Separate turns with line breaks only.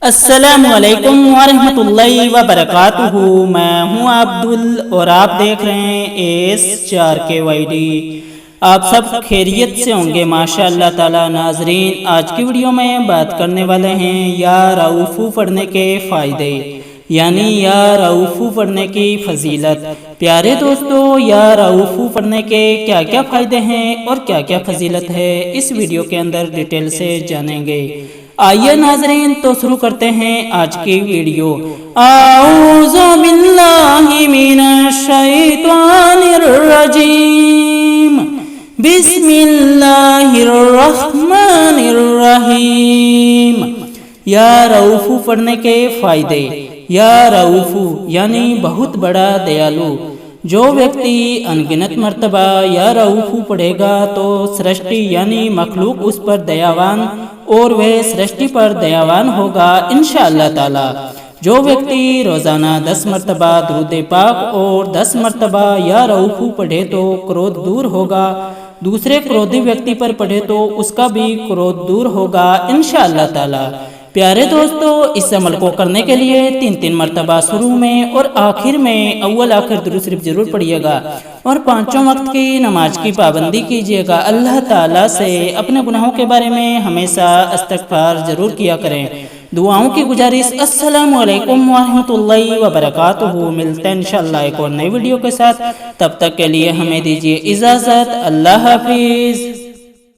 السلام علیکم ورحمۃ اللہ وبرکاتہ۔ میں ہوں عبدل اور آپ دیکھ رہے ہیں A.S.4kyd۔ آپ سب خیریت سے ہوں گے ماشاء اللہ تعالی۔ ناظرین، آج کی ویڈیو میں بات کرنے والے ہیں یا رؤفو پڑھنے کے فائدے، یعنی یا رؤفو پڑھنے کی فضیلت۔ پیارے دوستو، یا رؤفو پڑھنے کے کیا کیا فائدے ہیں اور کیا کیا فضیلت ہے، اس ویڈیو کے اندر ڈیٹیل سے جانیں گے۔ آئیے ناظرین تو شروع کرتے ہیں آج کی ویڈیو۔ اعوذ باللہ من الشیطان الرجیم، بسم اللہ الرحمن الرحیم۔ یا رؤفو پڑھنے کے فائدے۔ یا رؤفو یعنی بہت بڑا دیالو۔ جو ویکتی انگنت مرتبہ یا رؤفو پڑھے گا تو سرشٹی یعنی مخلوق اس پر دیاوان اور وہ سرشٹی پر دیاوان ہوگا انشاءاللہ تعالی۔ جو ویکتی روزانہ 10 مرتبہ درود پاک اور 10 مرتبہ یا رؤفو پڑھے تو کرودھ دور ہوگا۔ دوسرے کرودھی ویکتی پر پڑھے تو اس کا بھی کرودھ دور ہوگا انشاءاللہ تعالی۔ پیارے دوستو، اس عمل کو کرنے کے لیے 3 مرتبہ شروع میں اور آخر میں اول آخر درود شریف ضرور پڑھیے گا، اور 5 وقت کی نماز کی پابندی کیجیے گا۔ اللہ تعالیٰ سے اپنے گناہوں کے بارے میں ہمیشہ استغفار ضرور کیا کریں۔ دعاؤں کی گزارش۔ السلام علیکم ورحمۃ اللہ وبرکاتہ۔ ملتے ہیں انشاءاللہ ایک اور نئی ویڈیو کے ساتھ، تب تک کے لیے ہمیں دیجیے اجازت۔ اللہ حافظ۔